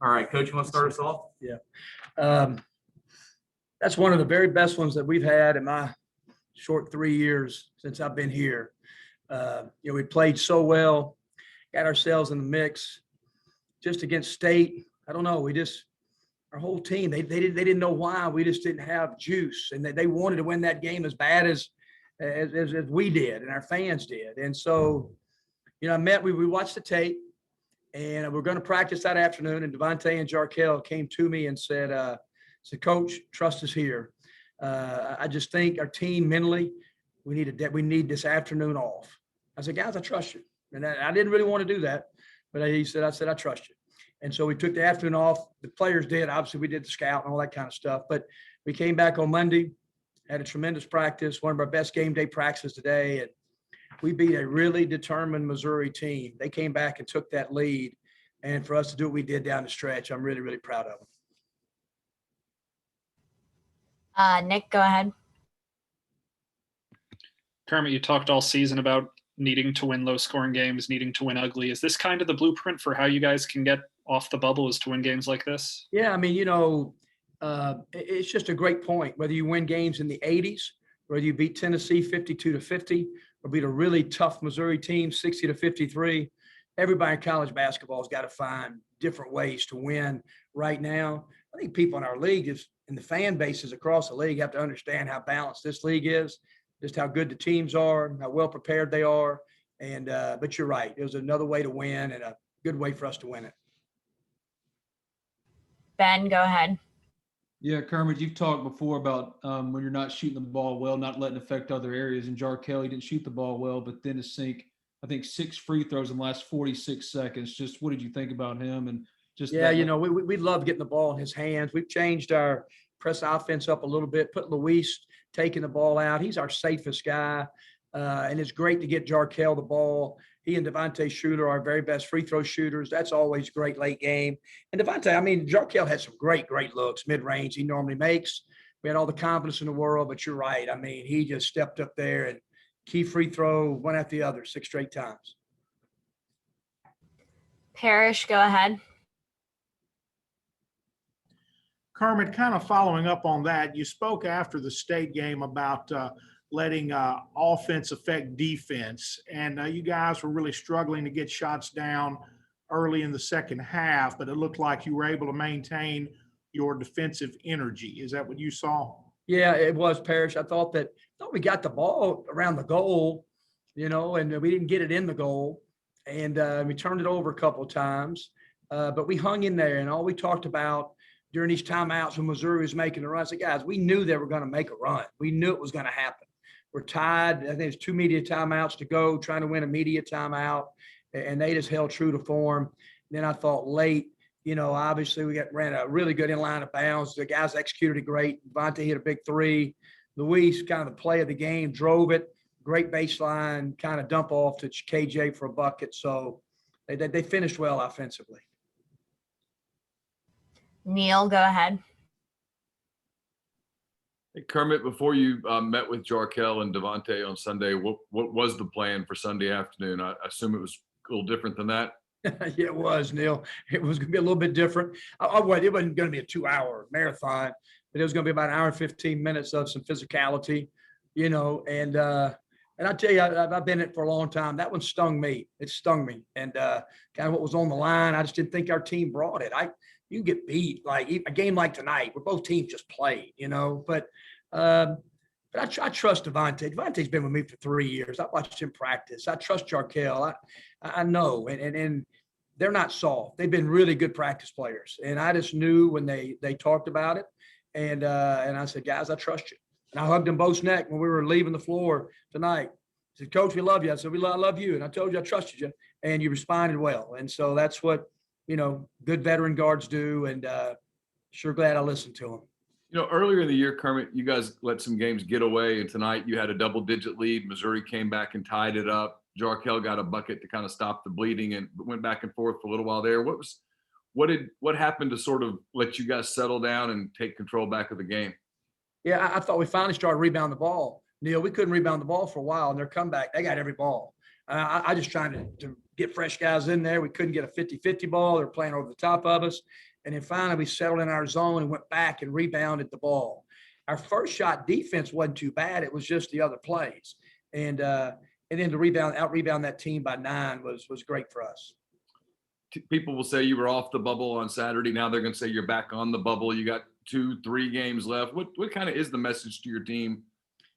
All right, Coach, you want to start us off? Yeah. That's one of the very best ones that we've had in my short 3 years since I've been here. We played so well, got ourselves in the mix just against State. I don't know. Our whole team, they didn't know why. We just didn't have juice, and they wanted to win that game as bad as we did and our fans did. And so, we watched the tape, and we're going to practice that afternoon. And Devontae and Jarkel came to me and said, Coach, trust us here. I just think our team mentally, we need this afternoon off. I said, guys, I trust you. And I didn't really want to do that, but I said, I trust you. And so we took the afternoon off. The players did. Obviously, we did the scout and all that kind of stuff. But we came back on Monday, had a tremendous practice, one of our best game day practices today. And we beat a really determined Missouri team. They came back and took that lead. And for us to do what we did down the stretch, I'm really, really proud of them. Nick, go ahead. Kermit, you talked all season about needing to win low-scoring games, needing to win ugly. Is this kind of the blueprint for how you guys can get off the bubble, is to win games like this? Yeah, I mean, it's just a great point. Whether you win games in the 80s, whether you beat Tennessee 52-50, or beat a really tough Missouri team 60-53, everybody in college basketball has got to find different ways to win right now. I think people in our league and the fan bases across the league have to understand how balanced this league is, just how good the teams are, how well prepared they are. And but you're right. It was another way to win and a good way for us to win it. Ben, go ahead. Yeah, Kermit, you've talked before about when you're not shooting the ball well, not letting it affect other areas. And Jarkel, he didn't shoot the ball well, but then to sink, I think 6 free throws in the last 46 seconds. Just what did you think about him? And just we love getting the ball in his hands. We've changed our press offense up a little bit, put Luis taking the ball out. He's our safest guy. And it's great to get Jarkel the ball. He and Devontae Shooter are our very best free throw shooters. That's always great late game. And Devontae, Jarkel had some great looks, mid-range he normally makes. We had all the confidence in the world, but you're right. He just stepped up there and key free throw, one after the other, 6 straight times. Parrish, go ahead. Kermit, kind of following up on that, you spoke after the State game about letting offense affect defense, and you guys were really struggling to get shots down early in the second half, but it looked like you were able to maintain your defensive energy. Is that what you saw? Yeah, it was, Parrish. I thought we got the ball around the goal, and we didn't get it in the goal, and we turned it over a couple of times, but we hung in there, and all we talked about during these timeouts when Missouri was making the run, I said, guys, we knew they were going to make a run. We knew it was going to happen. We're tied. I think it's 2 media timeouts to go, trying to win a media timeout, and they just held true to form. And then I thought late, obviously we ran a really good in line of bounds. The guys executed it great. Devontae hit a big 3. Luis, kind of the play of the game, drove it. Great baseline, kind of dump off to KJ for a bucket. So they finished well offensively. Neil, go ahead. Hey, Kermit, before you met with Jarkel and Devontae on Sunday, what was the plan for Sunday afternoon? I assume it was a little different than that. Yeah, it was, Neil. It was going to be a little bit different. It wasn't going to be a 2-hour marathon, but it was going to be about an hour and 15 minutes of some physicality, and I tell you, I've been in it for a long time. That one stung me. It stung me. And kind of what was on the line, I just didn't think our team brought it. You get beat, like a game like tonight where both teams just played, but I trust Devontae. Devontae's been with me for 3 years. I watched him practice. I trust Jarkel. I know, and they're not soft. They've been really good practice players. And I just knew when they talked about it. And I said, guys, I trust you. And I hugged them both neck when we were leaving the floor tonight. I said, Coach, we love you. I said, I love you. And I told you I trusted you. And you responded well. And so that's what, good veteran guards do. And sure glad I listened to them. Earlier in the year, Kermit, you guys let some games get away. And tonight you had a double-digit lead. Missouri came back and tied it up. Jarkel got a bucket to kind of stop the bleeding and went back and forth for a little while there. What happened to sort of let you guys settle down and take control back of the game? Yeah, I thought we finally started rebounding the ball. Neil, we couldn't rebound the ball for a while, and their comeback, they got every ball. I just trying to get fresh guys in there. We couldn't get a 50-50 ball. They're playing over the top of us. And then finally we settled in our zone and went back and rebounded the ball. Our first shot defense wasn't too bad. It was just the other plays. And then to out-rebound that team by 9 was great for us. People will say you were off the bubble on Saturday. Now they're going to say you're back on the bubble. You got 2-3 games left. What kind of is the message to your team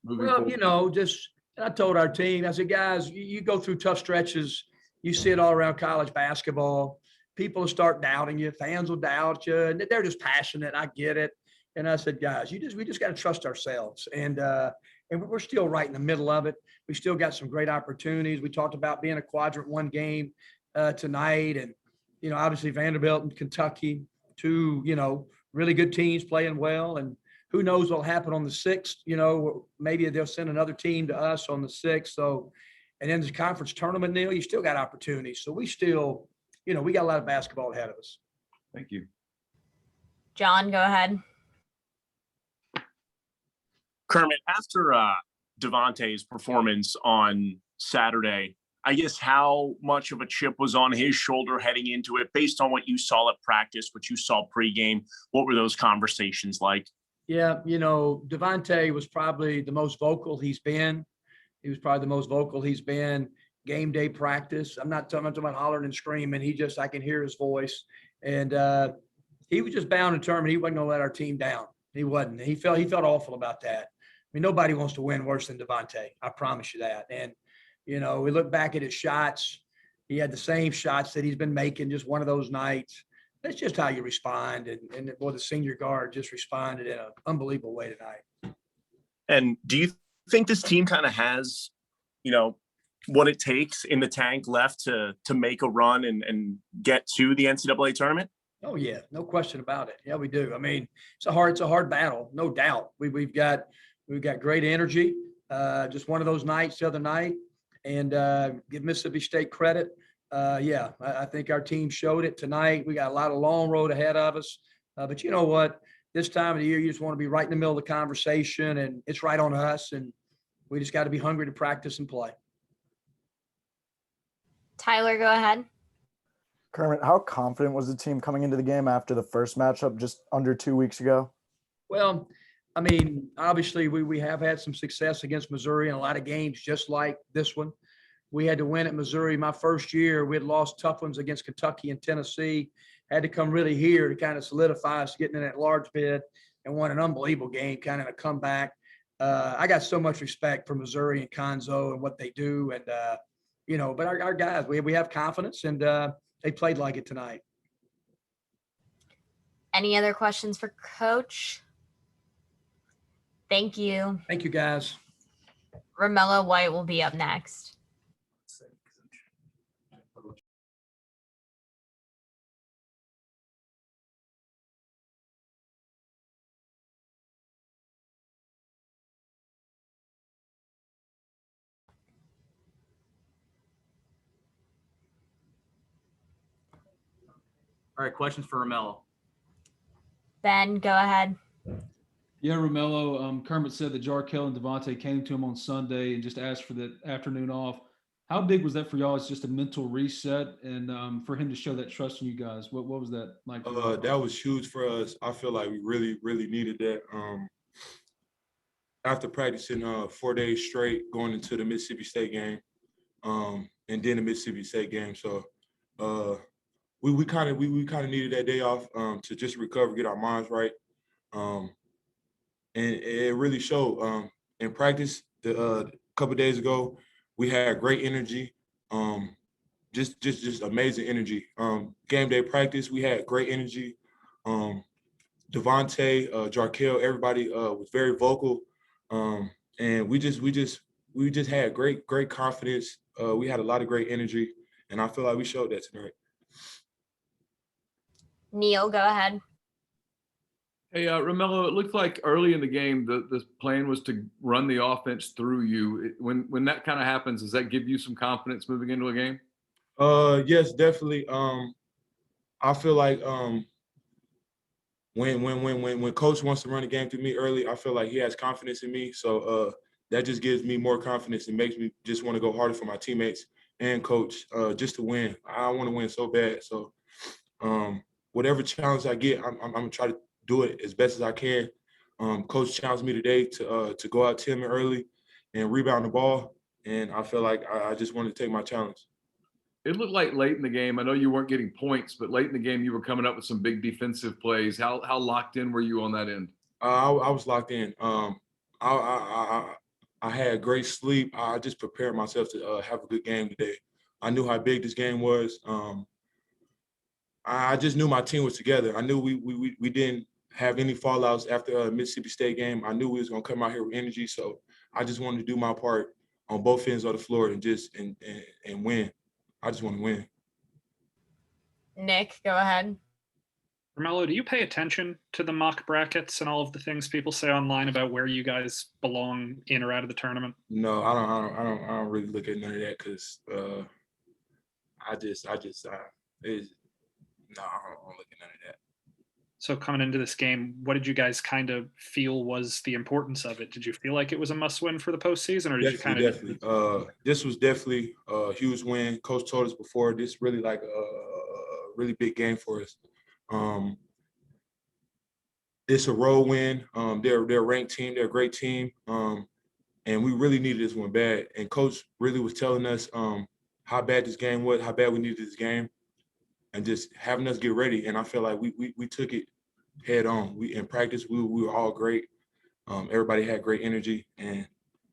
moving forward? I told our team, I said, guys, you go through tough stretches. You see it all around college basketball. People will start doubting you. Fans will doubt you. And they're just passionate. I get it. And I said, guys, we just got to trust ourselves. And we're still right in the middle of it. We still got some great opportunities. We talked about being a quadrant 1 game tonight. And, obviously Vanderbilt and Kentucky, 2, really good teams playing well. And who knows what'll happen on the 6th, maybe they'll send another team to us on the 6th. So, and then the conference tournament, Neil, you still got opportunities. So we still, we got a lot of basketball ahead of us. Thank you. John, go ahead. Kermit, after Devontae's performance on Saturday, I guess how much of a chip was on his shoulder heading into it based on what you saw at practice, what you saw pregame? What were those conversations like? Yeah, Devontae was probably the most vocal he's been. He was probably the most vocal he's been game day practice. I'm not talking about hollering and screaming. I can hear his voice. And he was just bound and determined he wasn't going to let our team down. He wasn't. He felt awful about that. I mean, nobody wants to win worse than Devontae. I promise you that. And, we look back at his shots. He had the same shots that he's been making, just one of those nights. That's just how you respond. And boy, the senior guard just responded in an unbelievable way tonight. And do you think this team kind of has, what it takes in the tank left to make a run and get to the NCAA tournament? Oh yeah, no question about it. Yeah, we do. I mean, it's a hard battle, no doubt. We've got great energy. Just one of those nights the other night, and give Mississippi State credit. I think our team showed it tonight. We got a lot of long road ahead of us. But you know what? This time of the year, you just want to be right in the middle of the conversation, and it's right on us. And we just got to be hungry to practice and play. Tyler, go ahead. Kermit, how confident was the team coming into the game after the first matchup just under 2 weeks ago? Well, I mean, obviously we have had some success against Missouri in a lot of games just like this one. We had to win at Missouri my first year. We had lost tough ones against Kentucky and Tennessee. Had to come really here to kind of solidify us getting in that large bid and won an unbelievable game, kind of a comeback. I got so much respect for Missouri and Conzo and what they do. And, but our guys, we have confidence, and they played like it tonight. Any other questions for Coach? Thank you. Thank you, guys. Romello White will be up next. All right, questions for Romello. Ben, go ahead. Yeah, Romello, Kermit said that Jarkel and Devontae came to him on Sunday and just asked for the afternoon off. How big was that for y'all? It's just a mental reset, and for him to show that trust in you guys. What was that like? That was huge for us. I feel like we really, really needed that. After practicing 4 days straight, going into the Mississippi State game, and then the Mississippi State game, so we kind of needed that day off to just recover, get our minds right, and it really showed in practice. The couple of days ago, we had great energy, just amazing energy. Game day practice, we had great energy. Devontae, Jarkel, everybody was very vocal, and we just had great confidence. We had a lot of great energy, and I feel like we showed that tonight. Neil, go ahead. Hey, Romello, it looked like early in the game, the plan was to run the offense through you. When that kind of happens, does that give you some confidence moving into a game? Yes, definitely. I feel like when coach wants to run the game through me early, I feel like he has confidence in me. So that just gives me more confidence and makes me just want to go harder for my teammates and coach just to win. I want to win so bad. So whatever challenge I get, I'm gonna try to do it as best as I can. Coach challenged me today to go out 10 early and rebound the ball, and I feel like I just wanted to take my challenge. It looked like late in the game, I know you weren't getting points, but late in the game, you were coming up with some big defensive plays. How locked in were you on that end? I was locked in. I had great sleep. I just prepared myself to have a good game today. I knew how big this game was. I just knew my team was together. I knew we didn't have any fallouts after a Mississippi State game. I knew we was gonna come out here with energy. So I just wanted to do my part on both ends of the floor and just and win. I just want to win. Nick, go ahead. Romello, do you pay attention to the mock brackets and all of the things people say online about where you guys belong in or out of the tournament? No, I don't really look at none of that because I don't look at none of that. So coming into this game, what did you guys kind of feel was the importance of it? Did you feel like it was a must-win for the postseason, or did you kind of definitely? This was definitely a huge win. Coach told us before this really like a really big game for us. It's a road win. They're a ranked team. They're a great team, and we really needed this one bad. And Coach really was telling us how bad this game was, how bad we needed this game, and just having us get ready. And I feel like we took it head on. In practice we were all great. Everybody had great energy, and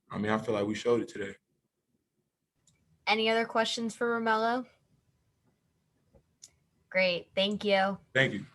I mean I feel like we showed it today. Any other questions for Romello? Great. Thank you. Thank you.